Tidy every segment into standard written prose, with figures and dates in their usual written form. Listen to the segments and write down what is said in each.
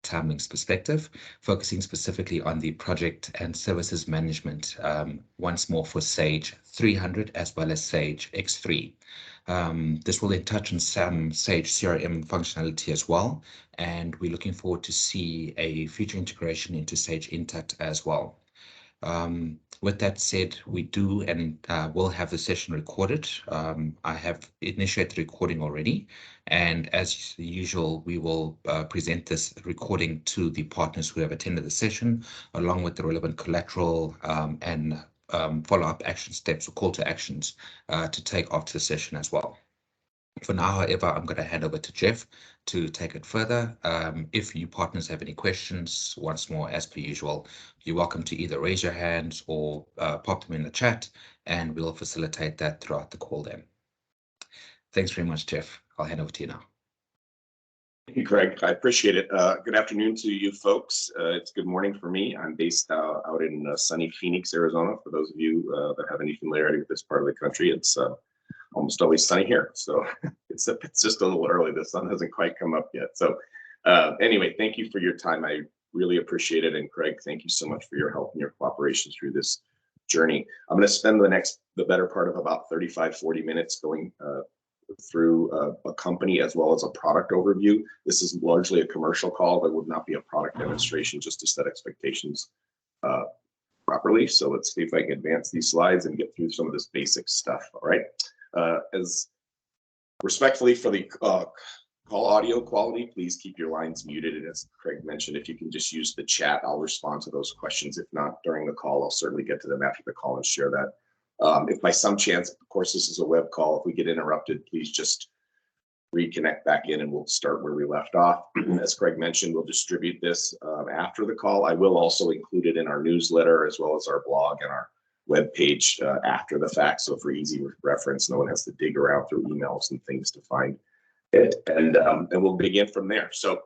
TimeLinx perspective, focusing specifically on the project and services management, once more for Sage 300 as well as Sage X3. This will then touch on some Sage CRM functionality as well, and we're looking forward to see a future integration into Sage Intacct as well. With that said, we do and will have the session recorded. I have initiated recording already, and as usual, we will present this recording to the partners who have attended the session, along with the relevant collateral and follow-up action steps or call to actions to take after the session as well. For now, however, I'm going to hand over to Jeff to take it further. If you partners have any questions, once more, as per usual, you're welcome to either raise your hands or pop them in the chat, and we'll facilitate that throughout the call then. Thanks very much, Jeff. I'll hand over to you now. Thank you, Craig. I appreciate it. Good afternoon to you folks. It's good morning for me. I'm based out in sunny Phoenix, Arizona. For those of you that have any familiarity with this part of the country, it's almost always sunny here. So it's just a little early. The sun hasn't quite come up yet. So anyway, thank you for your time. I really appreciate it. And Craig, thank you so much for your help and your cooperation through this journey. I'm going to spend the better part of about 35-40 minutes going through a company as well as a product overview. This is largely a commercial call. There would not be a product demonstration, just to set expectations properly. So let's see if I can advance these slides and get through some of this basic stuff. All right. As respectfully for the call audio quality, please keep your lines muted. And as Craig mentioned, if you can just use the chat, I'll respond to those questions. If not during the call, I'll certainly get to them after the call and share that. If by some chance, of course, this is a web call, if we get interrupted, please just reconnect back in and we'll start where we left off. As Craig mentioned, we'll distribute this after the call. I will also include it in our newsletter as well as our blog and our web page after the fact. So for easy reference, no one has to dig around through emails and things to find it. And we'll begin from there. So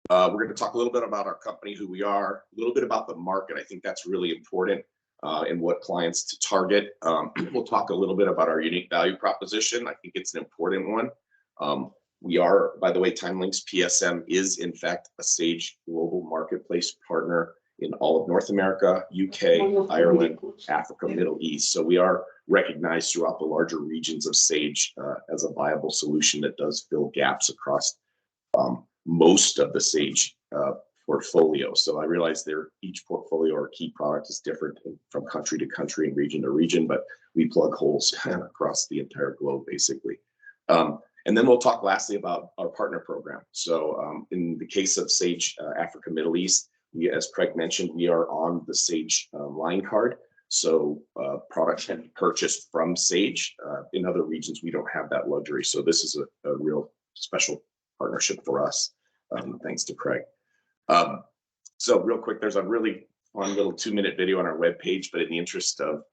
we're going to talk a little bit about our company, who we are, a little bit about the market. I think that's really important and what clients to target. We'll talk a little bit about our unique value proposition. I think it's an important one. We are, by the way, TimeLinx PSM is in fact a Sage global marketplace partner in all of North America, UK, Ireland, Africa, Middle East. So we are recognized throughout the larger regions of Sage as a viable solution that does fill gaps across most of the Sage portfolio. So I realize each portfolio or key product is different from country to country and region to region, but we plug holes across the entire globe, basically. And then we'll talk lastly about our partner program. So in the case of Sage Africa, Middle East, as Craig mentioned, we are on the Sage line card. So products can be purchased from Sage. In other regions, we don't have that luxury. So this is a real special partnership for us, thanks to Craig. So real quick, there's a really fun little 2-minute video on our webpage, but in the interest of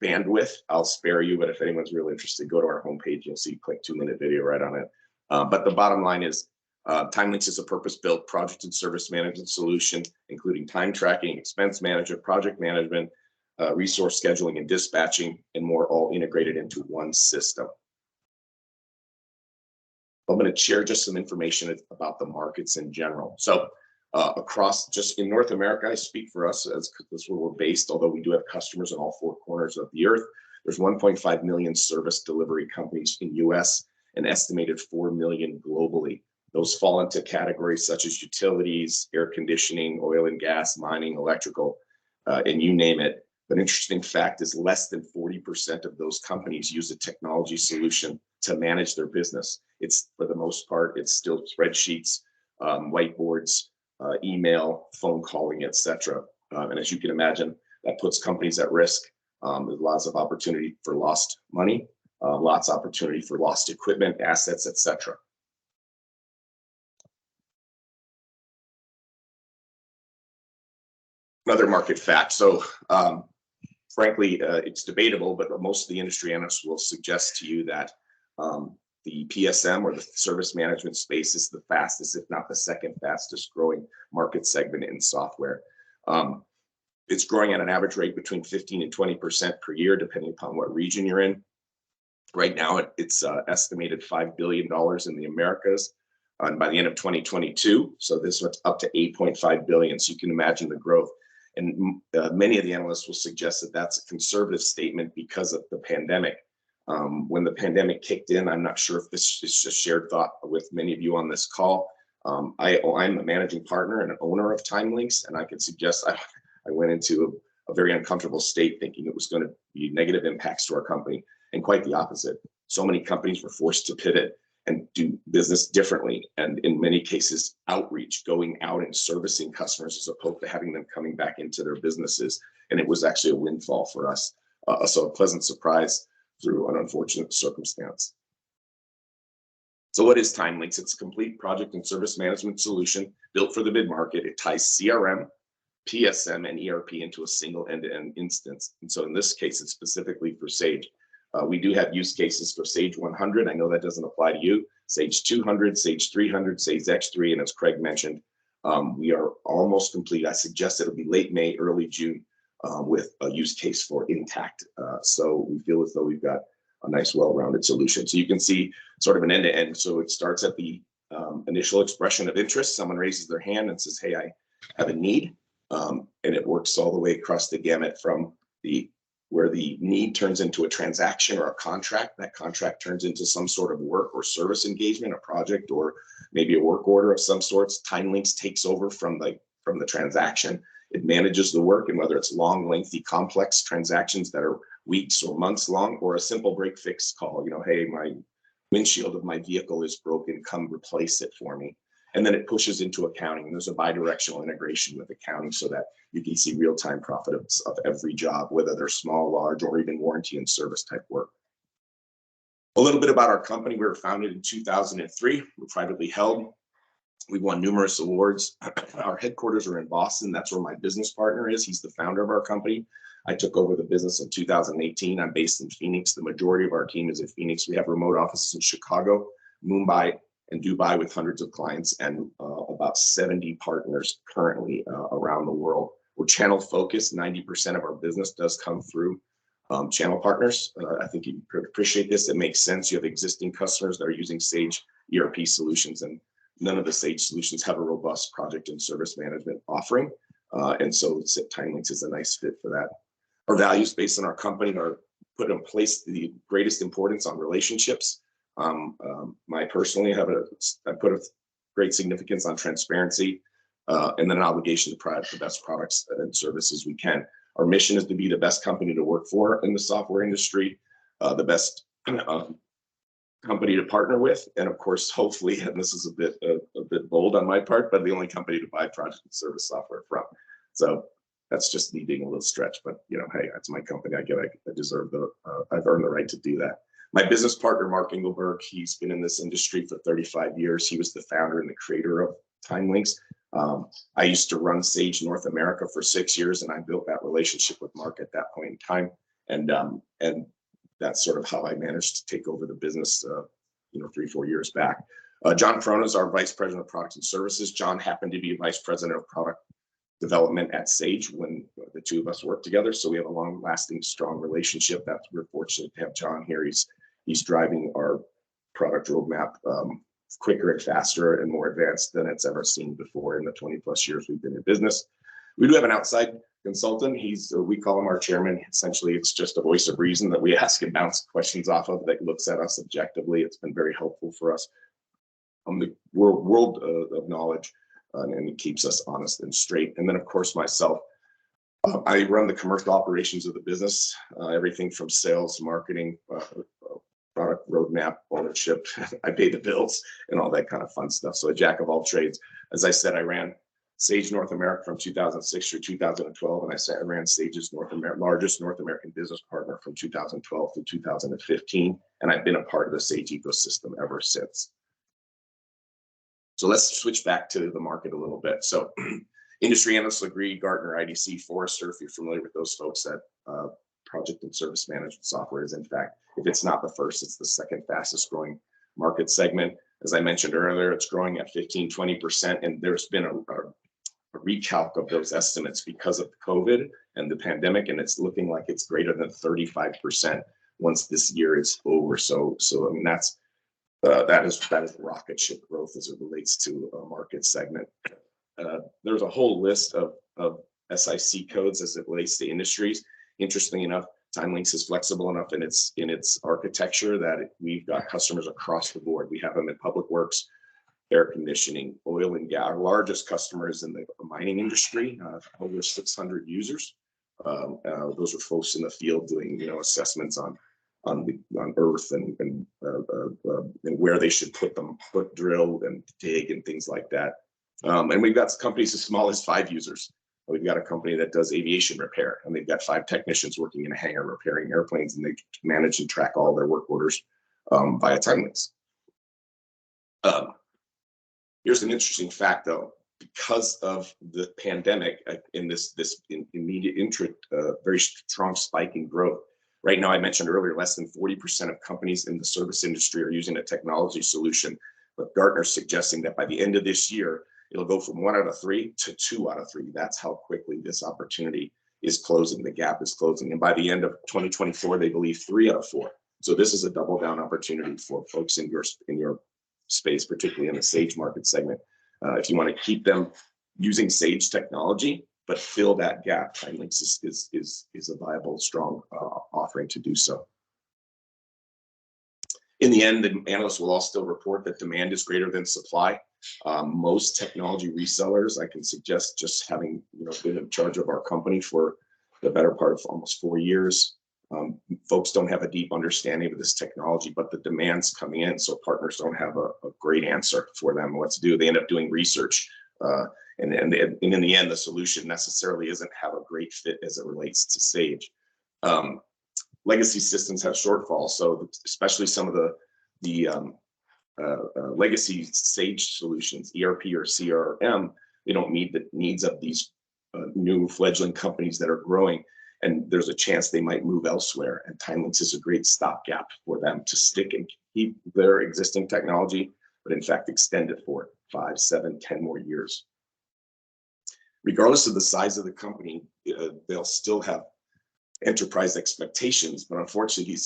bandwidth, I'll spare you. But if anyone's really interested, go to our homepage. You'll see a quick 2-minute video right on it. But the bottom line is, TimeLinx is a purpose-built project and service management solution, including time tracking, expense management, project management, resource scheduling and dispatching, and more, all integrated into one system. I'm going to share just some information about the markets in general. So across just in North America, I speak for us as that's where we're based, although we do have customers in all 4 corners of the earth. There's 1.5 million service delivery companies in US, an estimated 4 million globally. Those fall into categories such as utilities, air conditioning, oil and gas, mining, electrical, and you name it. But an interesting fact is less than 40% of those companies use a technology solution to manage their business. It's, for the most part, it's still spreadsheets, whiteboards, email, phone calling, etc. And as you can imagine, that puts companies at risk. There's lots of opportunity for lost money, lots of opportunity for lost equipment, assets, etc. Another market fact. So frankly, it's debatable, but most of the industry analysts will suggest to you that the PSM or the service management space is the fastest, if not the second fastest growing market segment in software. It's growing at an average rate between 15 and 20% per year, depending upon what region you're in. Right now, it's estimated $5 billion in the Americas, And by the end of 2022, so this went up to 8.5 billion. So you can imagine the growth. And many of the analysts will suggest that that's a conservative statement because of the pandemic. When the pandemic kicked in, I'm not sure if this is a shared thought with many of you on this call. I'm a managing partner and an owner of TimeLinx, and I can suggest I went into a very uncomfortable state thinking it was going to be negative impacts to our company, and quite the opposite. So many companies were forced to pivot and do business differently, and in many cases, outreach, going out and servicing customers as opposed to having them coming back into their businesses. And it was actually a windfall for us. So a pleasant surprise through an unfortunate circumstance. So what is TimeLinx? It's a complete project and service management solution built for the mid-market. It ties CRM, PSM, and ERP into a single end-to-end instance. And so in this case, it's specifically for Sage. We do have use cases for Sage 100. I know that doesn't apply to you. Sage 200, Sage 300, Sage X3, and as Craig mentioned, we are almost complete. I suggest it'll be late May, early June with a use case for Intact. So we feel as though we've got a nice, well-rounded solution. So you can see sort of an end-to-end. So it starts at the initial expression of interest. Someone raises their hand and says, hey, I have a need. And it works all the way across the gamut from where the need turns into a transaction or a contract. That contract turns into some sort of work or service engagement, a project, or maybe a work order of some sorts. TimeLinx takes over from the transaction. It manages the work, and whether it's long, lengthy, complex transactions that are weeks or months long, or a simple break fix call, hey, my windshield of my vehicle is broken, come replace it for me. And then it pushes into accounting. And there's a bi-directional integration with accounting so that you can see real-time profits of every job, whether they're small, large, or even warranty and service type work. A little bit about our company. We were founded in 2003. We're privately held. We've won numerous awards. Our headquarters are in Boston. That's where my business partner is. He's the founder of our company. I took over the business in 2018. I'm based in Phoenix. The majority of our team is in Phoenix. We have remote offices in Chicago, Mumbai, and Dubai with hundreds of clients and about 70 partners currently around the world. We're channel focused. 90% of our business does come through channel partners. I think you appreciate this. It makes sense. You have existing customers that are using Sage ERP solutions, and none of the Sage solutions have a robust project and service management offering. And so TimeLinx is a nice fit for that. Our values based on our company are put in place the greatest importance on relationships. I personally I put a great significance on transparency and then an obligation to provide the best products and services we can. Our mission is to be the best company to work for in the software industry, the best company to partner with, and of course, hopefully, and this is a bit bold on my part, but the only company to buy project and service software from. So that's just me being a little stretched, but hey, that's my company. I deserve I've earned the right to do that. My business partner, Mark Engleberg, he's been in this industry for 35 years. He was the founder and the creator of TimeLinx. I used to run Sage North America for 6 years, and I built that relationship with Mark at that point in time. And that's sort of how I managed to take over the business, 3-4 years back. John Perona is our vice president of products and services. John happened to be vice president of product development at Sage when the two of us worked together. So we have a long-lasting, strong relationship. We're fortunate to have John here. He's driving our product roadmap quicker and faster and more advanced than it's ever seen before in the 20 plus years we've been in business. We do have an outside consultant. We call him our chairman. Essentially, it's just a voice of reason that we ask and bounce questions off of that looks at us objectively. It's been very helpful for us on the world of knowledge, and it keeps us honest and straight. And then, of course, myself, I run the commercial operations of the business, everything from sales, marketing, product roadmap, ownership. I pay the bills and all that kind of fun stuff. So a jack of all trades. As I said, I ran Sage North America from 2006 through 2012, and I ran Sage's largest North American business partner from 2012 to 2015, and I've been a part of the Sage ecosystem ever since. So let's switch back to the market a little bit. So industry analysts agree, Gartner, IDC, Forrester, if you're familiar with those folks, that project and service management software is, in fact, if it's not the first, it's the second fastest growing market segment. As I mentioned earlier, it's growing at 15-20%, and there's been a recalc of those estimates because of COVID and the pandemic, and it's looking like it's greater than 35% once this year is over. So I mean, that's that is rocket ship growth as it relates to a market segment. There's a whole list of SIC codes as it relates to industries. Interestingly enough, TimeLinx is flexible enough in its architecture that we've got customers across the board. We have them in public works, air conditioning, oil and gas. Our largest customers in the mining industry, over 600 users. Those are folks in the field doing assessments on earth and where they should put drill and dig and things like that. And we've got companies as small as 5 users. We've got a company that does aviation repair, and they've got 5 technicians working in a hangar repairing airplanes, and they manage and track all their work orders via TimeLinx. Here's an interesting fact, though. Because of the pandemic, in this immediate very strong spike in growth. Right now, I mentioned earlier, less than 40% of companies in the service industry are using a technology solution, but Gartner's suggesting that by the end of this year, it'll go from 1 out of 3 to 2 out of 3. That's how quickly this opportunity is closing. The gap is closing. And by the end of 2024, they believe 3 out of 4. So this is a double down opportunity for folks in your space, particularly in the Sage market segment. If you want to keep them using Sage technology, but fill that gap, TimeLinx is a viable, strong offering to do so. In the end, the analysts will all still report that demand is greater than supply. Most technology resellers, I can suggest, just having been in charge of our company for the better part of almost 4 years, folks don't have a deep understanding of this technology, but the demand's coming in, so partners don't have a great answer for them what to do. They end up doing research, and in the end, the solution necessarily isn't have a great fit as it relates to Sage. Legacy systems have shortfalls, so especially some of the legacy Sage solutions, ERP or CRM, they don't meet the needs of these new fledgling companies that are growing, and there's a chance they might move elsewhere. And TimeLinx is a great stopgap for them to stick and keep their existing technology, but in fact extend it for 5, 7, 10 more years. Regardless of the size of the company, they'll still have enterprise expectations, but unfortunately,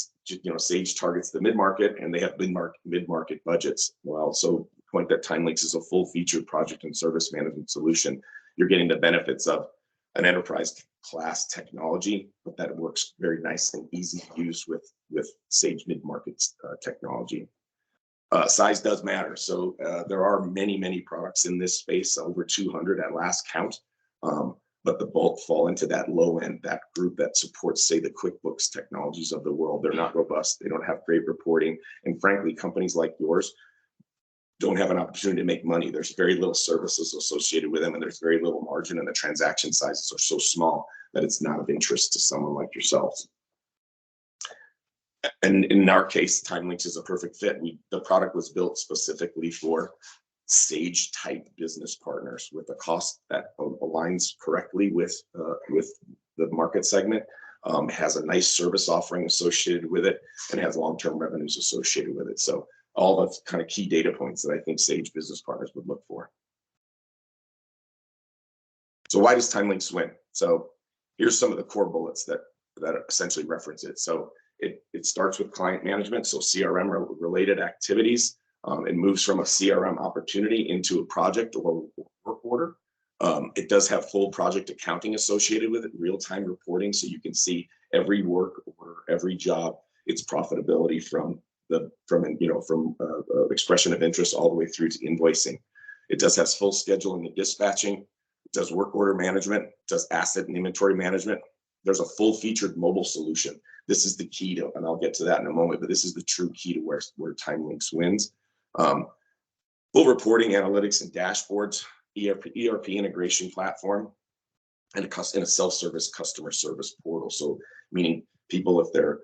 Sage targets the mid-market, and they have mid-market budgets. Well, so the point that TimeLinx is a full-featured project and service management solution, you're getting the benefits of an enterprise class technology, but that works very nice and easy to use with Sage mid-market technology. Size does matter, so there are many products in this space, over 200 at last count. But the bulk fall into that low end, that group that supports, say, the QuickBooks technologies of the world. They're not robust. They don't have great reporting. And frankly, companies like yours don't have an opportunity to make money. There's very little services associated with them, and there's very little margin, and the transaction sizes are so small that it's not of interest to someone like yourselves. And in our case, TimeLinx is a perfect fit. The product was built specifically for Sage type business partners with a cost that aligns correctly with the market segment, has a nice service offering associated with it, and has long-term revenues associated with it. So all the kind of key data points that I think Sage business partners would look for. So why does TimeLinx win? So here's some of the core bullets that essentially reference it. So it starts with client management, so CRM related activities. It moves from a CRM opportunity into a project or work order. It does have full project accounting associated with it, real-time reporting, so you can see every work order, every job, its profitability from expression of interest all the way through to invoicing. It does have full scheduling and dispatching. It does work order management. It does asset and inventory management. There's a full-featured mobile solution. This is the key to, and I'll get to that in a moment, but this is the true key to where TimeLinx wins. Full reporting, analytics, and dashboards, ERP integration platform, and a self-service customer service portal. So meaning people, if they're,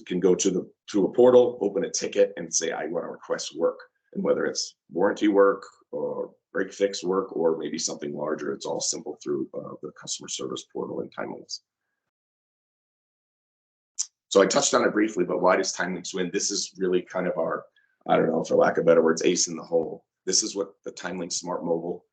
can go to a portal, open a ticket, and say, I want to request work. And whether it's warranty work or break fix work or maybe something larger, it's all simple through the customer service portal in TimeLinx. So I touched on it briefly, but why does TimeLinx win? This is really kind of our, I don't know, for lack of better words, ace in the hole. This is what the TimeLinx Smart Mobile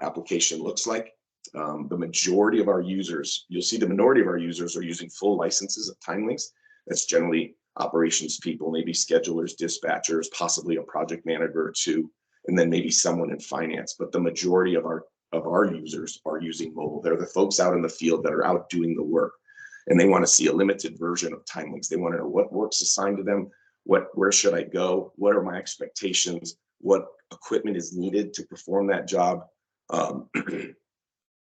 application looks like. The majority of our users, you'll see the minority of our users are using full licenses of TimeLinx. That's generally operations people, maybe schedulers, dispatchers, possibly a project manager or two, and then maybe someone in finance. But the majority of our users are using mobile. They're the folks out in the field that are out doing the work, and they want to see a limited version of TimeLinx. They want to know what work's assigned to them, where should I go, what are my expectations, what equipment is needed to perform that job.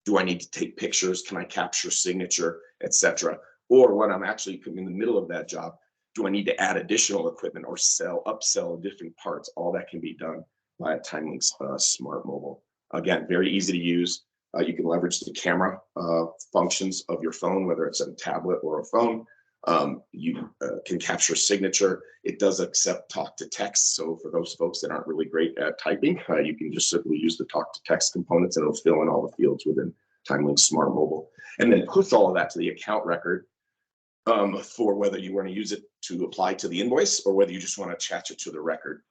Do I need to take pictures? Can I capture signature, etc.? Or when I'm actually in the middle of that job, do I need to add additional equipment or upsell different parts? All that can be done by a TimeLinx Smart Mobile. Again, very easy to use. You can leverage the camera functions of your phone, whether it's a tablet or a phone. You can capture signature. It does accept talk to text. So for those folks that aren't really great at typing, you can just simply use the talk to text components and it'll fill in all the fields within TimeLinx Smart Mobile. And then push all of that to the account record for whether you want to use it to apply to the invoice or whether you just want to attach it to the record.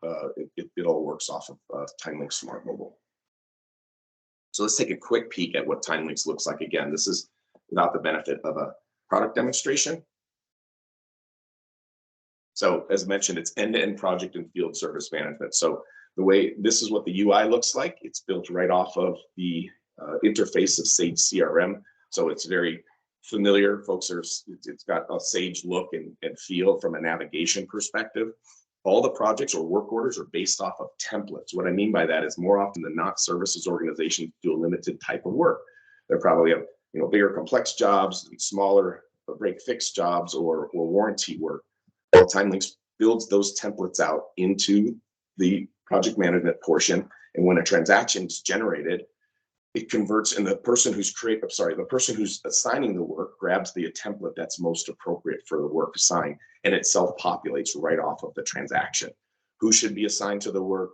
It all works off of TimeLinx Smart Mobile. So let's take a quick peek at what TimeLinx looks like. Again, this is without the benefit of a product demonstration. So as mentioned, it's end-to-end project and field service management. So this is what the UI looks like. It's built right off of the interface of Sage CRM. So it's very familiar. It's got a Sage look and feel from a navigation perspective. All the projects or work orders are based off of templates. What I mean by that is more often than not, services organizations do a limited type of work. They're probably have bigger complex jobs and smaller break fix jobs or warranty work. Well, TimeLinx builds those templates out into the project management portion, and when a transaction is generated, it converts, and the person who's assigning the work grabs the template that's most appropriate for the work assigned, and it self-populates right off of the transaction. Who should be assigned to the work?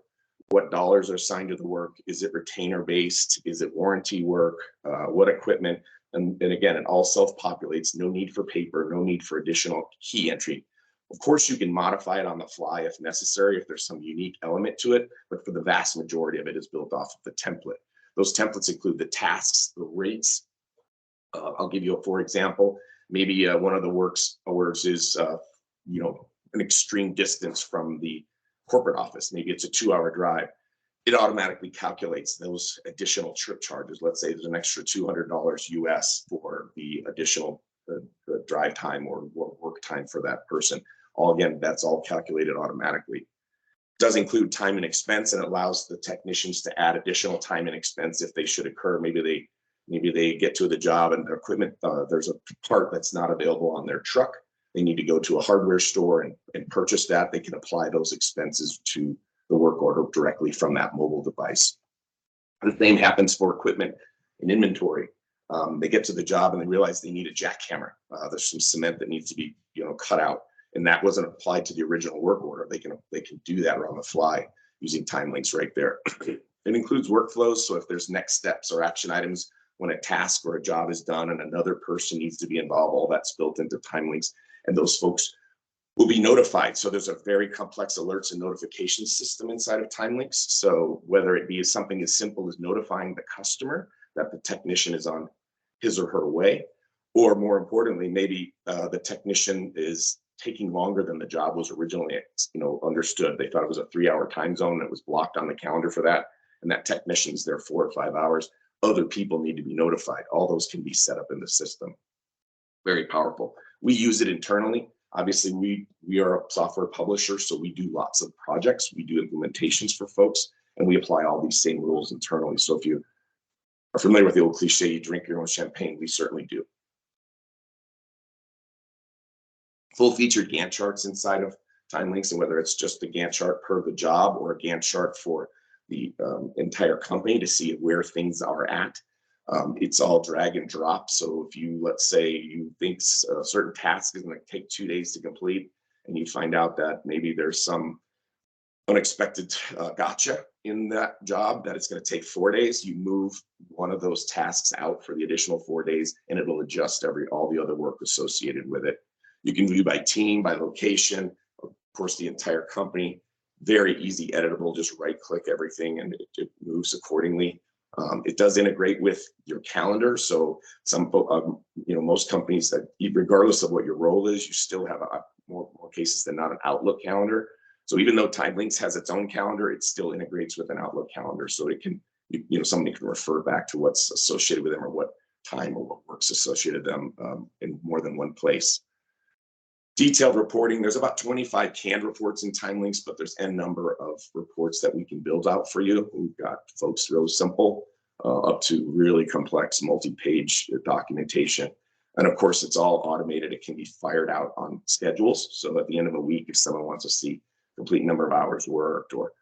What dollars are assigned to the work? Is it retainer based? Is it warranty work? What equipment? And again, it all self-populates. No need for paper. No need for additional key entry. Of course, you can modify it on the fly if necessary, if there's some unique element to it, but for the vast majority of it is built off of the template. Those templates include the tasks, the rates. I'll give you for example, maybe one of the orders is, an extreme distance from the corporate office. Maybe it's a 2-hour drive. It automatically calculates those additional trip charges. Let's say there's an extra $200 US for the additional drive time or work time for that person. That's all calculated automatically. It does include time and expense, and it allows the technicians to add additional time and expense if they should occur. Maybe they get to the job and their equipment, there's a part that's not available on their truck. They need to go to a hardware store and purchase that. They can apply those expenses to the work order directly from that mobile device. The same happens for equipment and inventory. They get to the job and they realize they need a jackhammer. There's some cement that needs to be cut out, and that wasn't applied to the original work order. They can do that on the fly using TimeLinx right there. It includes workflows, so if there's next steps or action items when a task or a job is done and another person needs to be involved, all that's built into TimeLinx, and those folks will be notified. So there's a very complex alerts and notification system inside of TimeLinx. So whether it be something as simple as notifying the customer that the technician is on his or her way, or more importantly, maybe the technician is taking longer than the job was originally understood. They thought it was a 3-hour time zone that was blocked on the calendar for that, and that technician's there 4 or 5 hours. Other people need to be notified. All those can be set up in the system. Very powerful. We use it internally. Obviously, we are a software publisher, so we do lots of projects. We do implementations for folks, and we apply all these same rules internally. So if you are familiar with the old cliche, you drink your own champagne, we certainly do. Full-featured Gantt charts inside of TimeLinx, and whether it's just a Gantt chart per the job or a Gantt chart for the entire company to see where things are at. It's all drag and drop. So if let's say you think a certain task is going to take 2 days to complete, and you find out that maybe there's some unexpected gotcha in that job that it's going to take 4 days, you move one of those tasks out for the additional 4 days, and it'll adjust all the other work associated with it. You can view by team, by location, of course, the entire company. Very easy editable, just right click everything and it moves accordingly. It does integrate with your calendar. So most companies that, regardless of what your role is, you still have more cases than not an Outlook calendar. So even though TimeLinx has its own calendar, it still integrates with an Outlook calendar. So it can, somebody can refer back to what's associated with them or what time or what work's associated with them in more than one place. Detailed reporting, there's about 25 canned reports in TimeLinx, but there's n number of reports that we can build out for you. We've got folks real simple up to really complex multi-page documentation. And of course, it's all automated. It can be fired out on schedules. So at the end of a week, if someone wants to see complete number of hours worked or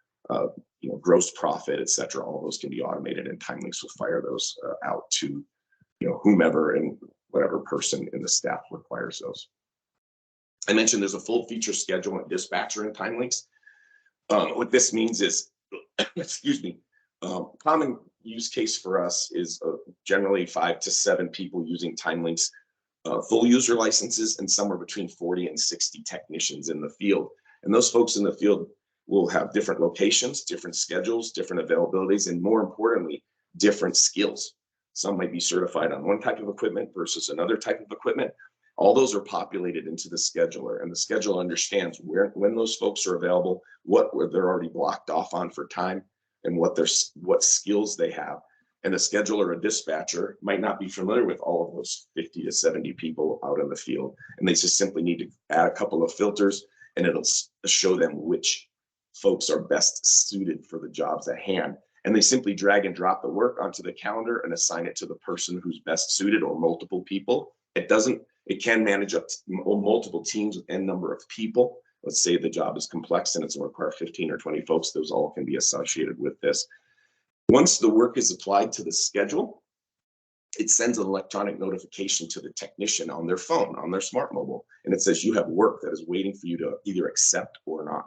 gross profit, et cetera, all those can be automated, and TimeLinx will fire those out to whomever and whatever person in the staff requires those. I mentioned there's a full feature schedule and dispatcher in TimeLinx. What this means is, excuse me, common use case for us is generally 5 to 7 people using TimeLinx full user licenses, and somewhere between 40 and 60 technicians in the field. And those folks in the field will have different locations, different schedules, different availabilities, and more importantly, different skills. Some might be certified on one type of equipment versus another type of equipment. All those are populated into the scheduler, and the scheduler understands when those folks are available, what they're already blocked off on for time, and what skills they have. And the scheduler or dispatcher might not be familiar with all of those 50 to 70 people out in the field, and they just simply need to add a couple of filters, and it'll show them which folks are best suited for the jobs at hand. And they simply drag and drop the work onto the calendar and assign it to the person who's best suited, or multiple people. It can manage up to multiple teams with n number of people. Let's say the job is complex and it's going to require 15 or 20 folks. Those all can be associated with this. Once the work is applied to the schedule, it sends an electronic notification to the technician on their phone, on their smart mobile. And it says you have work that is waiting for you to either accept or not.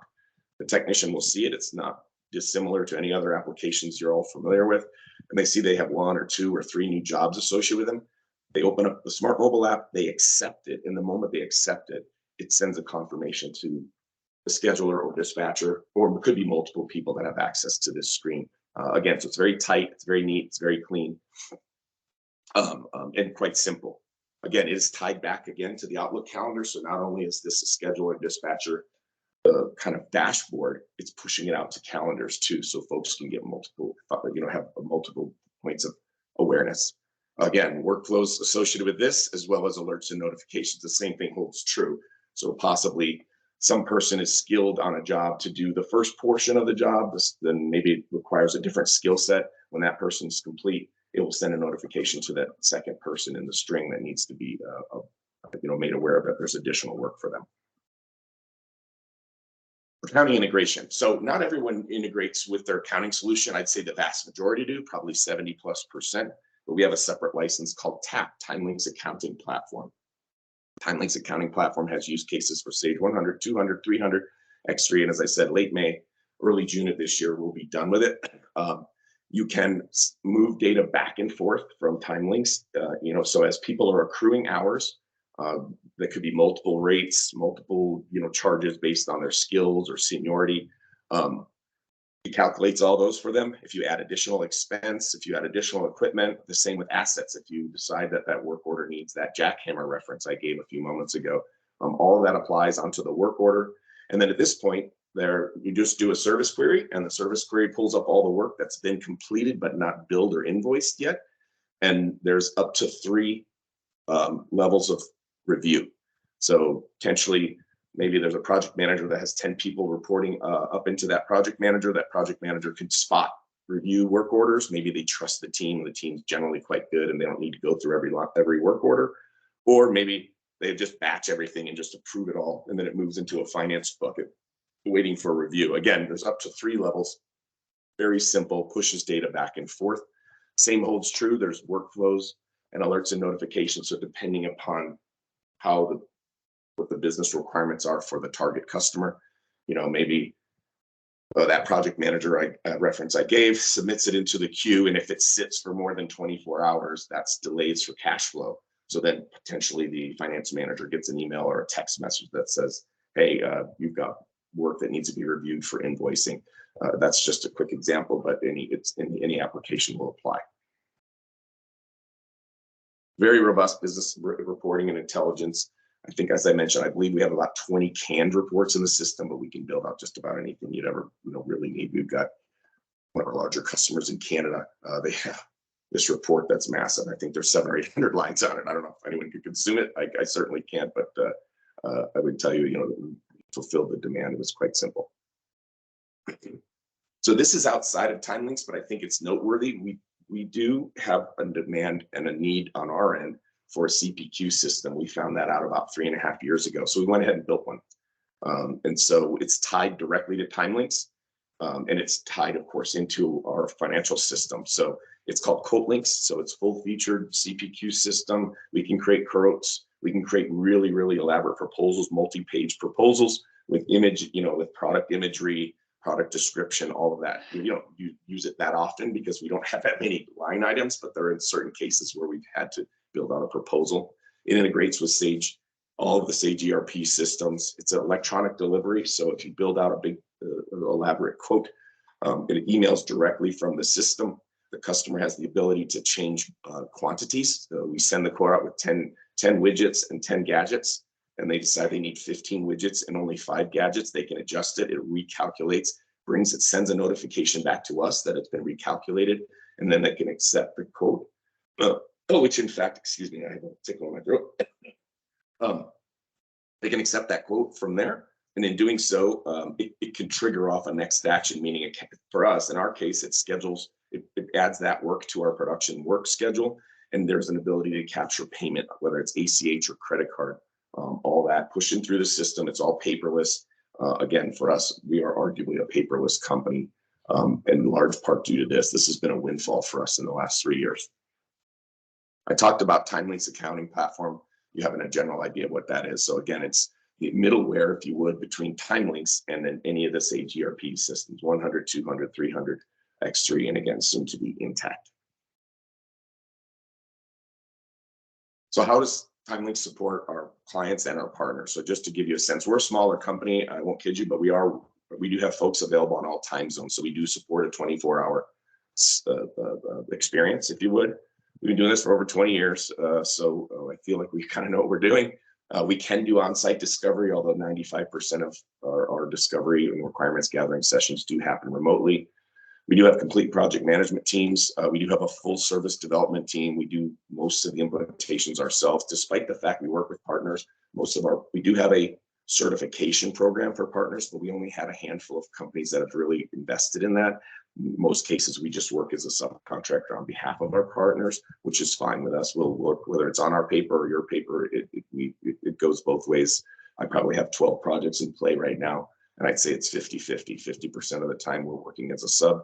The technician will see it. It's not dissimilar to any other applications you're all familiar with. And they see they have 1 or 2 or 3 new jobs associated with them. They open up the smart mobile app, they accept it. And the moment they accept it, it sends a confirmation to the scheduler or dispatcher, or it could be multiple people that have access to this screen. Again, so it's very tight, it's very neat, it's very clean, and quite simple. Again, it is tied back again to the Outlook calendar. So not only is this a scheduler and dispatcher kind of dashboard, it's pushing it out to calendars too, so folks can get multiple, have multiple points of awareness. Again, workflows associated with this, as well as alerts and notifications. The same thing holds true. So possibly some person is skilled on a job to do the first portion of the job, then maybe it requires a different skill set. When that person's complete, it will send a notification to that second person in the string that needs to be made aware of that there's additional work for them. Accounting integration. So not everyone integrates with their accounting solution. I'd say the vast majority do, probably 70+%. But we have a separate license called TAP, TimeLinx Accounting Platform. TimeLinx Accounting Platform has use cases for Sage 100, 200, 300, X3. And as I said, late May, early June of this year, we'll be done with it. You can move data back and forth from TimeLinx. So as people are accruing hours, there could be multiple rates, multiple charges based on their skills or seniority. It calculates all those for them. If you add additional expense, if you add additional equipment, the same with assets. If you decide that that work order needs that jackhammer reference I gave a few moments ago, all of that applies onto the work order. And then at this point, you just do a service query, and the service query pulls up all the work that's been completed but not billed or invoiced yet. And there's up to 3 levels of review. So potentially, maybe there's a project manager that has 10 people reporting up into that project manager. That project manager can spot review work orders. Maybe they trust the team. The team's generally quite good and they don't need to go through every work order. Or maybe they just batch everything and just approve it all, and then it moves into a finance bucket waiting for review. Again, there's up to 3 levels. Very simple, pushes data back and forth. Same holds true. There's workflows and alerts and notifications. So depending upon what the business requirements are for the target customer, maybe that project manager reference I gave submits it into the queue, and if it sits for more than 24 hours, that's delays for cash flow. So then potentially the finance manager gets an email or a text message that says, hey, you've got work that needs to be reviewed for invoicing. That's just a quick example, but any application will apply. Very robust business reporting and intelligence. I think, as I mentioned, I believe we have about 20 canned reports in the system, but we can build out just about anything you'd ever really need. We've got one of our larger customers in Canada. They have this report that's massive. I think there's 700 or 800 lines on it. I don't know if anyone could consume it. I certainly can't, but I would tell you, fulfill the demand. It was quite simple. So this is outside of TimeLinx, but I think it's noteworthy. We do have a demand and a need on our end for a CPQ system. We found that out about 3.5 years ago. So we went ahead and built one. And so it's tied directly to TimeLinx. And it's tied, of course, into our financial system. So it's called QuoteLinx. So it's full-featured CPQ system. We can create quotes. We can create really, really elaborate proposals, multi-page proposals with image, with product imagery, product description, all of that. We don't use it that often because we don't have that many line items, but there are certain cases where we've had to build out a proposal. It integrates with Sage, all of the Sage ERP systems. It's an electronic delivery. So if you build out a big, elaborate quote, it emails directly from the system. The customer has the ability to change quantities. So we send the quote out with 10 widgets and 10 gadgets, and they decide they need 15 widgets and only 5 gadgets. They can adjust it. It recalculates, sends a notification back to us that it's been recalculated, and then they can accept the quote. Which in fact, excuse me, I have a tickle in my throat. They can accept that quote from there. And in doing so, it can trigger off a next action, meaning for us, in our case, it adds that work to our production work schedule. And there's an ability to capture payment, whether it's ACH or credit card, all that pushing through the system. It's all paperless. Again, for us, we are arguably a paperless company. And in large part due to this has been a windfall for us in the last 3 years. I talked about TimeLinx accounting platform. You have a general idea of what that is. So again, it's the middleware, if you would, between TimeLinx and then any of the Sage ERP systems, 100, 200, 300, X3, and again, soon to be Intact. So how does TimeLinx support our clients and our partners? So just to give you a sense, we're a smaller company. I won't kid you, but we do have folks available on all time zones. So we do support a 24-hour experience, if you would. We've been doing this for over 20 years, so I feel like we kind of know what we're doing. We can do on-site discovery, although 95% of our discovery and requirements gathering sessions do happen remotely. We do have complete project management teams. We do have a full service development team. We do most of the implementations ourselves, despite the fact we work with partners. We do have a certification program for partners, but we only have a handful of companies that have really invested in that. In most cases, we just work as a subcontractor on behalf of our partners, which is fine with us. We'll work, whether it's on our paper or your paper, it goes both ways. I probably have 12 projects in play right now, and I'd say it's 50-50. 50% of the time we're working as a sub.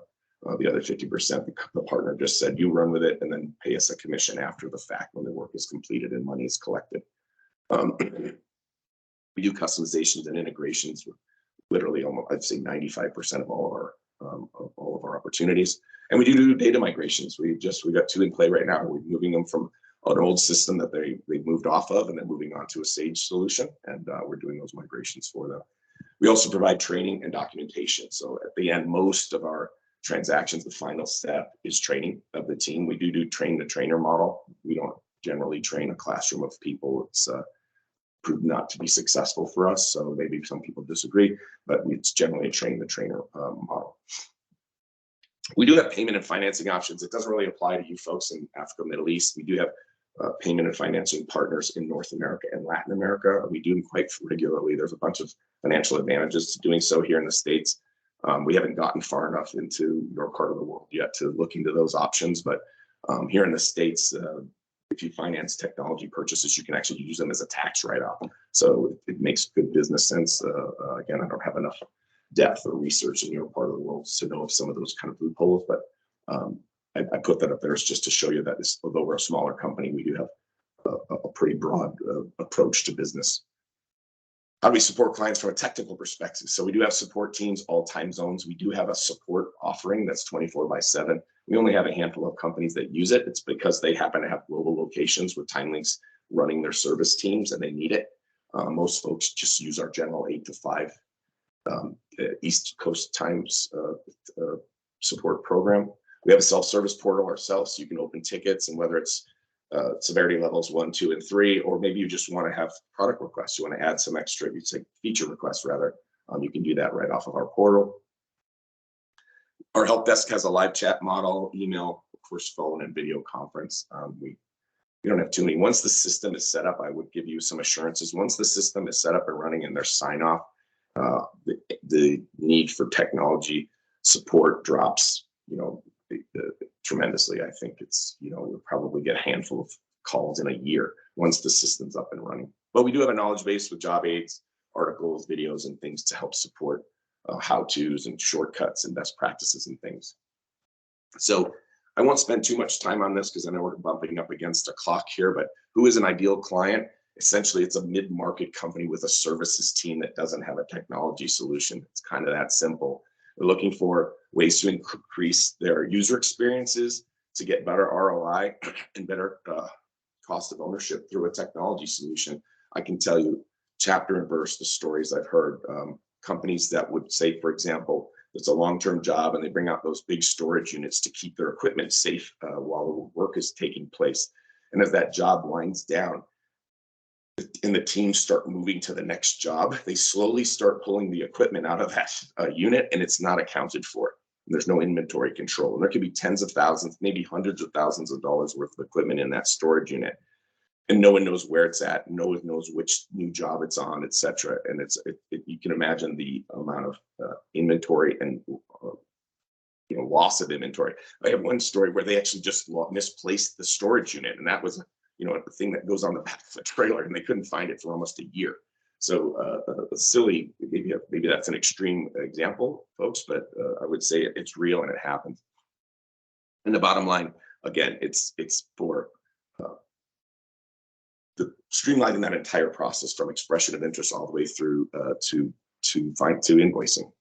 The other 50%, the partner just said, you run with it and then pay us a commission after the fact when the work is completed and money is collected. We do customizations and integrations with literally almost, I'd say 95% of all of our opportunities. And we do data migrations. We've got 2 in play right now. We're moving them from an old system that they've moved off of and then moving on to a Sage solution. And we're doing those migrations for them. We also provide training and documentation. So at the end, most of our transactions, the final step is training of the team. We do train the trainer model. We don't generally train a classroom of people. It's proved not to be successful for us. So maybe some people disagree, but it's generally a train the trainer model. We do have payment and financing options. It doesn't really apply to you folks in Africa, Middle East. We do have payment and financing partners in North America and Latin America. We do them quite regularly. There's a bunch of financial advantages to doing so here in the States. We haven't gotten far enough into your part of the world yet to look into those options, but here in the States, if you finance technology purchases, you can actually use them as a tax write-off. So it makes good business sense. Again, I don't have enough depth or research in your part of the world to know of some of those kind of loopholes, but I put that up there just to show you that although we're a smaller company, we do have a pretty broad approach to business. How do we support clients from a technical perspective? So we do have support teams, all time zones. We do have a support offering that's 24/7. We only have a handful of companies that use it. It's because they happen to have global locations with TimeLinx running their service teams and they need it. Most folks just use our general 8 to 5 East Coast Times support program. We have a self-service portal ourselves, so you can open tickets, and whether it's severity levels 1, 2, and 3, or maybe you just want to have product requests, you want to add some extra, you'd say feature requests rather, you can do that right off of our portal. Our help desk has a live chat model, email, of course, phone and video conference. We don't have too many. Once the system is set up, I would give you some assurances. Once the system is set up and running and there's sign off, the need for technology support drops, tremendously. I think it's, we'll probably get a handful of calls in a year once the system's up and running. But we do have a knowledge base with job aids, articles, videos, and things to help support how-tos and shortcuts and best practices and things. So I won't spend too much time on this because I know we're bumping up against a clock here, but who is an ideal client? Essentially, it's a mid-market company with a services team that doesn't have a technology solution. It's kind of that simple. They're looking for ways to increase their user experiences, to get better ROI and better cost of ownership through a technology solution. I can tell you chapter and verse the stories I've heard. Companies that would say, for example, it's a long-term job and they bring out those big storage units to keep their equipment safe while the work is taking place. And as that job winds down and the teams start moving to the next job, they slowly start pulling the equipment out of that unit, and it's not accounted for. And there's no inventory control. And there could be tens of thousands, maybe hundreds of thousands of dollars worth of equipment in that storage unit. And no one knows where it's at. No one knows which new job it's on, et cetera. And you can imagine the amount of inventory and loss of inventory. I have one story where they actually just misplaced the storage unit, and that was the thing that goes on the back of the trailer, and they couldn't find it for almost a year. So silly, maybe that's an extreme example, folks, but I would say it's real and it happens. And the bottom line, again, it's for streamlining that entire process from expression of interest all the way through to invoicing.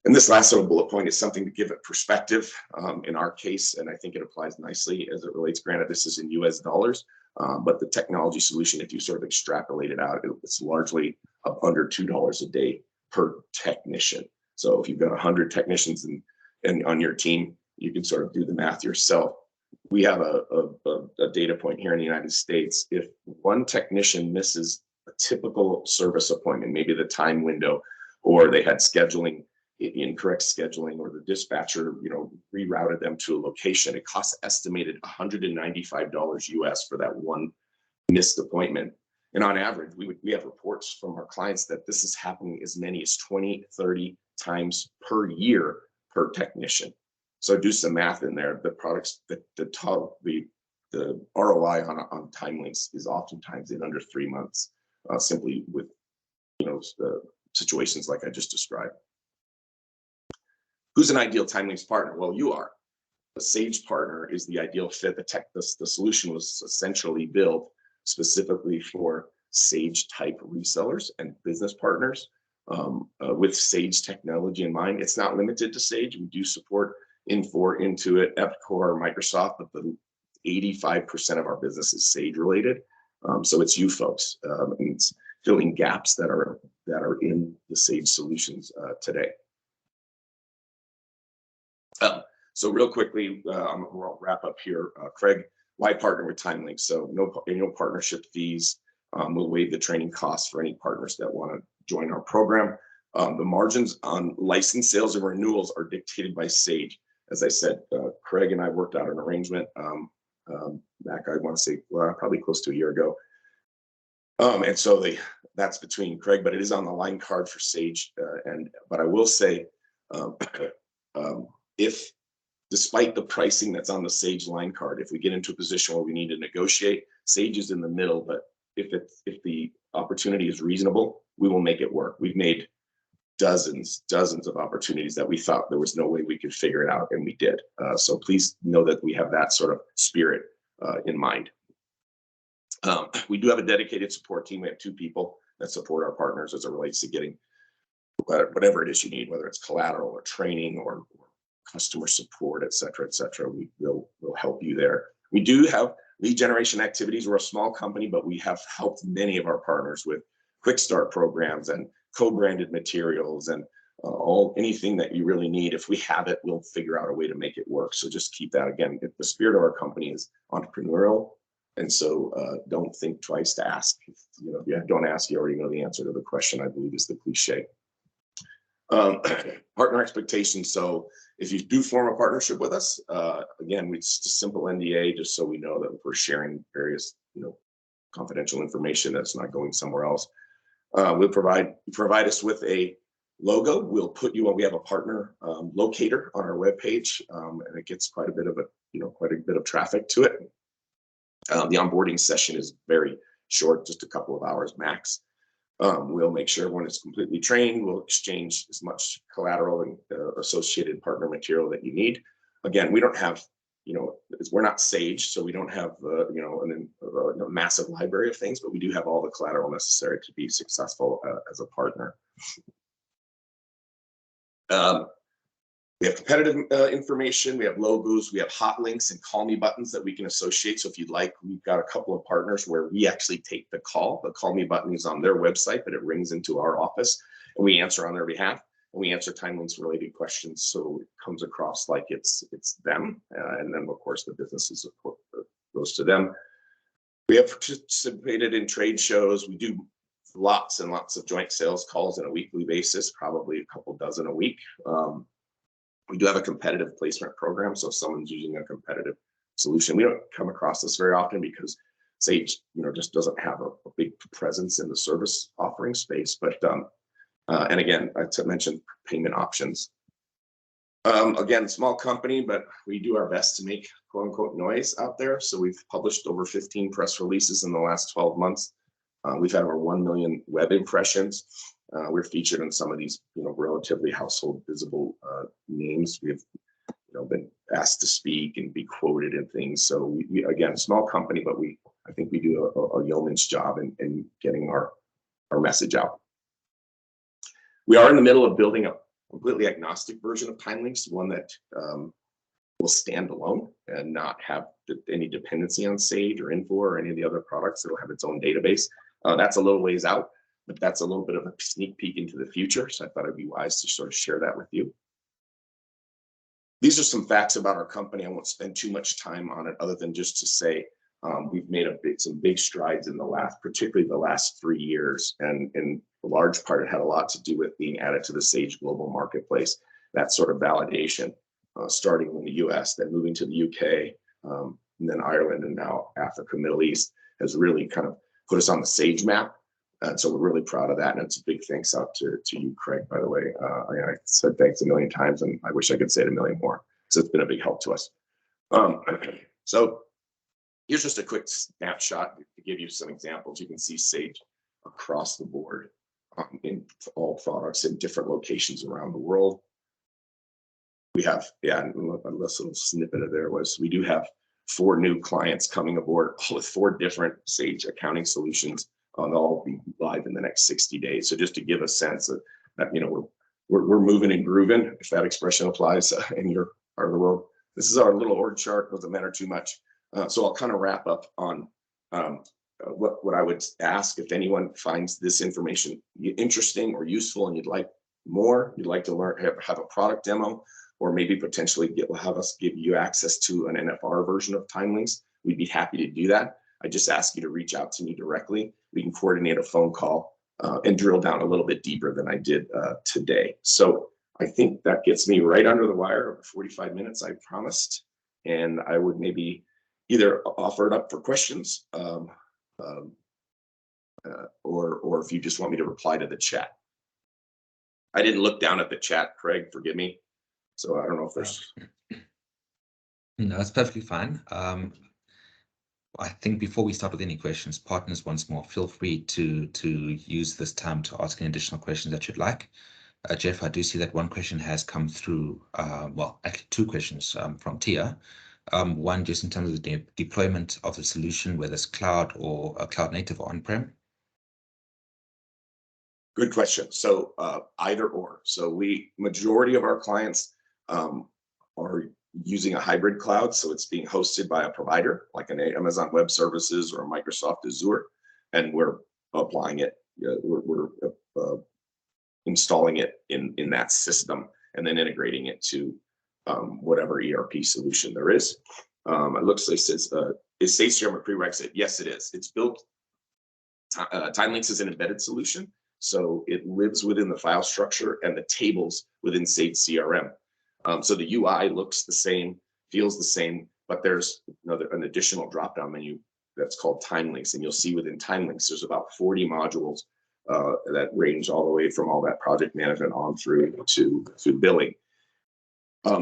And this last little bullet point is something to give it perspective in our case, and I think it applies nicely as it relates. Granted, this is in US dollars, but the technology solution, if you sort of extrapolate it out, it's largely under $2 a day per technician. So if you've got 100 technicians and on your team, you can sort of do the math yourself. We have a data point here in the United States. If one technician misses a typical service appointment, maybe the time window, or they had incorrect scheduling, or the dispatcher, rerouted them to a location, it costs estimated $195 US for that one missed appointment. And on average, we have reports from our clients that this is happening as many as 20, 30 times per year per technician. So do some math in there. The products, the ROI on TimeLinx is oftentimes in under 3 months, simply with situations like I just described. Who's an ideal TimeLinx partner? Well, you are. A Sage partner is the ideal fit. The solution was essentially built specifically for Sage type resellers and business partners with Sage technology in mind. It's not limited to Sage. We do support Infor, Intuit, Epicor, Microsoft, but the 85% of our business is Sage related. So it's you folks, and it's filling gaps that are in the Sage solutions today. So real quickly, we'll wrap up here. Craig, why partner with TimeLinx? So no annual partnership fees. We'll waive the training costs for any partners that want to join our program. The margins on license sales and renewals are dictated by Sage. As I said, Craig and I worked out an arrangement back, I want to say, probably close to a year ago. And so that's between Craig, but it is on the line card for Sage. But I will say, if despite the pricing that's on the Sage line card, if we get into a position where we need to negotiate, Sage is in the middle. But if the opportunity is reasonable, we will make it work. We've made dozens of opportunities that we thought there was no way we could figure it out, and we did. So please know that we have that sort of spirit in mind. We do have a dedicated support team. We have 2 people that support our partners as it relates to getting whatever it is you need, whether it's collateral or training or customer support, et cetera, et cetera. We'll help you there. We do have lead generation activities. We're a small company, but we have helped many of our partners with quick start programs and co-branded materials and anything that you really need. If we have it, we'll figure out a way to make it work. So just keep that. Again, the spirit of our company is entrepreneurial. And so don't think twice to ask. If you don't ask, you already know the answer to the question, I believe is the cliche. Partner expectations. So if you do form a partnership with us, again, it's just a simple NDA, just so we know that we're sharing various, confidential information that's not going somewhere else. We'll provide us with a logo. We'll put you on. We have a partner locator on our webpage, and it gets quite a bit of traffic to it. The onboarding session is very short, just a couple of hours max. We'll make sure everyone is completely trained. We'll exchange as much collateral and associated partner material that you need. Again, we don't have, we're not Sage, so we don't have, a massive library of things, but we do have all the collateral necessary to be successful as a partner. We have competitive information, we have logos, we have hot links and call me buttons that we can associate. So if you'd like, we've got a couple of partners where we actually take the call. The call me button is on their website, but it rings into our office and we answer on their behalf. And we answer TimeLinx related questions, so it comes across like it's them. And then of course the businesses goes to them. We have participated in trade shows. We do lots and lots of joint sales calls on a weekly basis, probably a couple dozen a week. We do have a competitive placement program. So if someone's using a competitive solution, we don't come across this very often because Sage, just doesn't have a big presence in the service offering space. But and again, I mentioned payment options. Again, small company, but we do our best to make quote unquote noise out there. So we've published over 15 press releases in the last 12 months. We've had over 1 million web impressions. We're featured in some of these, relatively household visible names. We've, been asked to speak and be quoted in things. So we again, small company, but I think we do a yeoman's job in getting our message out. We are in the middle of building a completely agnostic version of TimeLinx, one that will stand alone and not have any dependency on Sage or Info or any of the other products. It'll have its own database. That's a little ways out, but that's a little bit of a sneak peek into the future. So I thought it'd be wise to sort of share that with you. These are some facts about our company. I won't spend too much time on it other than just to say we've made some big strides in particularly the last 3 years. And in large part, it had a lot to do with being added to the Sage Global Marketplace. That sort of validation, starting in the US, then moving to the UK, and then Ireland, and now Africa, Middle East, has really kind of put us on the Sage map. And so we're really proud of that. And it's a big thanks out to you, Craig, by the way. I said thanks a million times, and I wish I could say it a million more. So it's been a big help to us. So here's just a quick snapshot to give you some examples. You can see Sage across the board in all products in different locations around the world. We have, a little snippet of there was, we do have 4 new clients coming aboard with 4 different Sage accounting solutions. They'll all be live in the next 60 days. So just to give a sense of that, we're moving and grooving, if that expression applies in your part of the world. This is our little org chart. Doesn't matter too much. So I'll kind of wrap up on what I would ask if anyone finds this information interesting or useful, and you'd like more, you'd like to learn, have a product demo, or maybe potentially have us give you access to an NFR version of TimeLinx. We'd be happy to do that. I just ask you to reach out to me directly. We can coordinate a phone call and drill down a little bit deeper than I did today. So I think that gets me right under the wire of the 45 minutes I promised. And I would maybe either offer it up for questions or if you just want me to reply to the chat. I didn't look down at the chat, Craig, forgive me. So I don't know if there's... No, it's perfectly fine. I think before we start with any questions, partners, once more, feel free to use this time to ask any additional questions that you'd like. Jeff, I do see that one question has come through, well, actually 2 questions from Tia. One, just in terms of the deployment of the solution, whether it's cloud or cloud native or on-prem. Good question. So either or. So majority of our clients are using a hybrid cloud. So it's being hosted by a provider like an Amazon Web Services or a Microsoft Azure, and we're applying it. We're installing it in that system and then integrating it to whatever ERP solution there is. It looks like it says, is Sage CRM a prerequisite? Yes, it is. It's built. TimeLinx is an embedded solution, so it lives within the file structure and the tables within Sage CRM. So the UI looks the same, feels the same, but there's an additional drop-down menu that's called TimeLinx, and you'll see within TimeLinx there's about 40 modules that range all the way from all that project management on through to billing.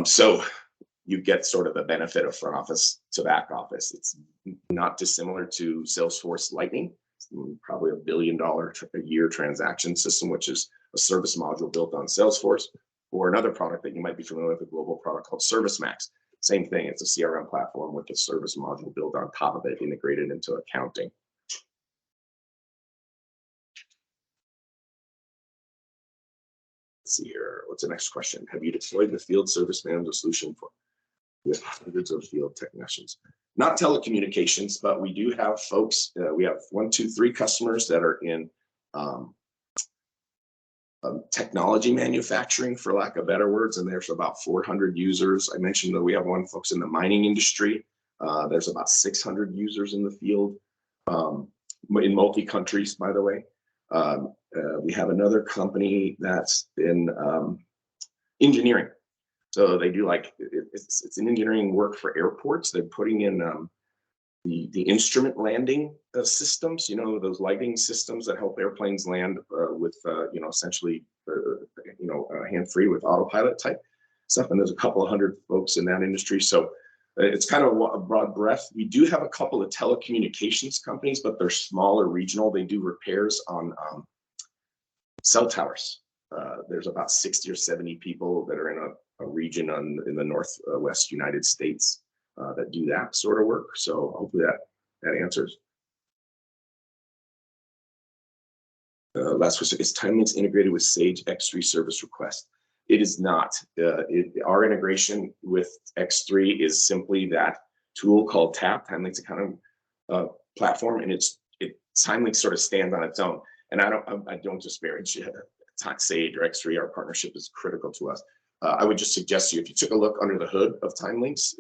So you get sort of the benefit of front office to back office. It's not dissimilar to Salesforce Lightning. It's probably $1 billion a year transaction system, which is a service module built on Salesforce, or another product that you might be familiar with, a global product called ServiceMax. Same thing, it's a CRM platform with a service module built on top of it, integrated into accounting. Let's see here, what's the next question? Have you deployed the field service management solution with hundreds of field technicians? Not telecommunications, but we do have folks, we have 1, 2, 3 customers that are in technology manufacturing, for lack of better words, and there's about 400 users. I mentioned that we have one folks in the mining industry. There's about 600 users in the field, in multi-countries, by the way. We have another company that's in engineering. So they do it's an engineering work for airports. They're putting in the instrument landing systems, those lighting systems that help airplanes land with, essentially, hand-free with autopilot type stuff. And there's a couple of hundred folks in that industry. So it's kind of a broad breadth. We do have a couple of telecommunications companies, but they're smaller, regional. They do repairs on cell towers. There's about 60 or 70 people that are in a region in the northwest United States that do that sort of work. So hopefully that answers. Last question, is TimeLinx integrated with Sage X3 service request? It is not. Our integration with X3 is simply that tool called TAP, TimeLinx Accounting Platform, and TimeLinx sort of stands on its own. And I don't disparage Sage or X3. Our partnership is critical to us. I would just suggest to you, if you took a look under the hood of TimeLinx,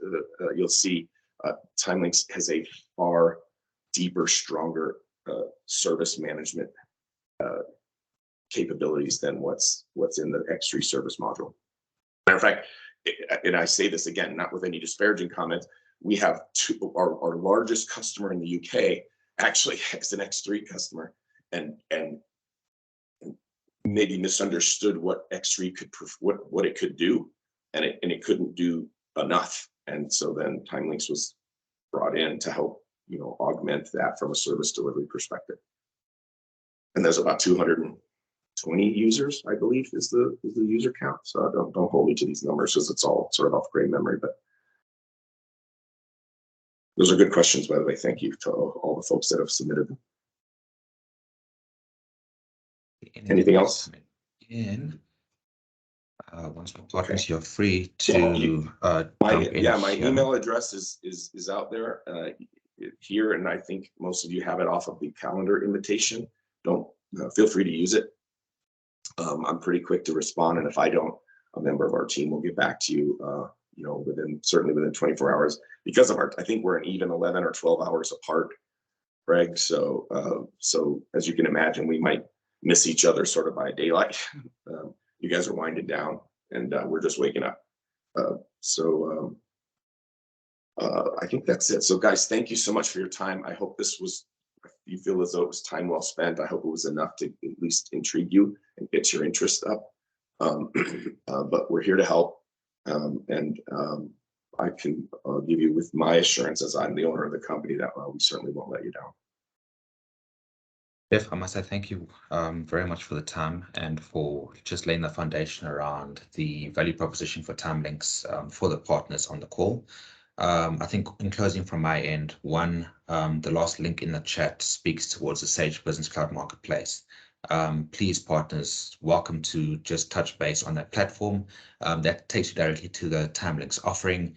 you'll see TimeLinx has a far deeper, stronger service management capabilities than what's in the X3 service module. Matter of fact, and I say this again, not with any disparaging comments, we have our largest customer in the UK actually is an X3 customer, and maybe misunderstood what X3 could, what it could do, and it couldn't do enough. And so then TimeLinx was brought in to help, augment that from a service delivery perspective. And there's about 220 users, I believe, is the user count. So don't hold me to these numbers because it's all sort of off great memory, but those are good questions, by the way. Thank you to all the folks that have submitted them. Anything else? Once more, Clarence, you're free to my email address is out there here, and I think most of you have it off of the calendar invitation. Don't feel free to use it. I'm pretty quick to respond, and if I don't, a member of our team will get back to you. Certainly within 24 hours, because of I think we're an even 11 or 12 hours apart, Greg. So as you can imagine, we might miss each other sort of by daylight. You guys are winding down, and we're just waking up. I think that's it. So guys, thank you so much for your time. I hope this was, you feel as though it was time well spent. I hope it was enough to at least intrigue you and get your interest up. But we're here to help. I can give you with my assurance, as I'm the owner of the company, that we certainly won't let you down. Jeff, I must say thank you very much for the time and for just laying the foundation around the value proposition for TimeLinx for the partners on the call. I think in closing from my end, one, the last link in the chat speaks towards the Sage Business Cloud Marketplace. Please, partners, welcome to just touch base on that platform. That takes you directly to the TimeLinx offering,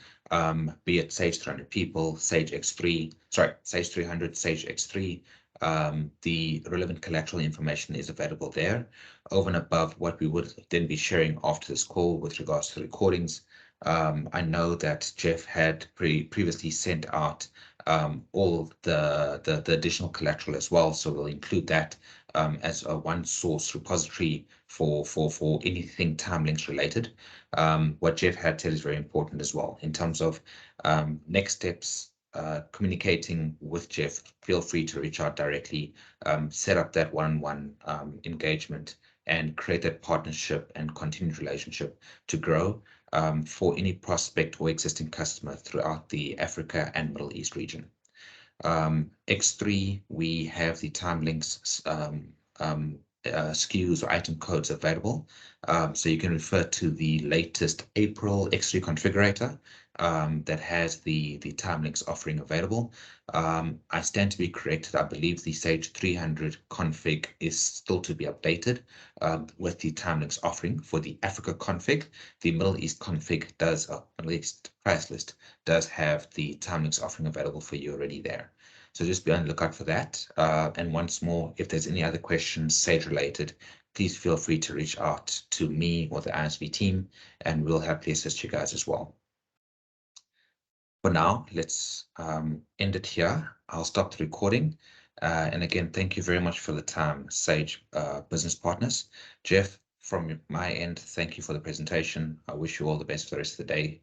be it Sage 300 people, Sage X3, sorry, Sage 300, Sage X3, The relevant collateral information is available there, over and above what we would then be sharing after this call with regards to recordings. I know that Jeff had previously sent out all the additional collateral as well, so we'll include that as a one source repository for anything TimeLinx related. What Jeff had said is very important as well in terms of next steps. Communicating with Jeff, feel free to reach out directly, set up that one-on-one engagement, and create that partnership and continued relationship to grow for any prospect or existing customer throughout the Africa and Middle East region. X3, we have the TimeLinx SKUs or item codes available. So you can refer to the latest April X3 configurator that has the TimeLinx offering available. I stand to be corrected. I believe the Sage 300 config is still to be updated with the TimeLinx offering for the Africa config. The Middle East config does, at least price list, does have the TimeLinx offering available for you already there. So just be on the lookout for that. And once more, if there's any other questions Sage related, please feel free to reach out to me or the ISV team, and we'll happily assist you guys as well. For now, let's end it here. I'll stop the recording. And again, thank you very much for the time, Sage business partners. Jeff, from my end, thank you for the presentation. I wish you all the best for the rest of the day.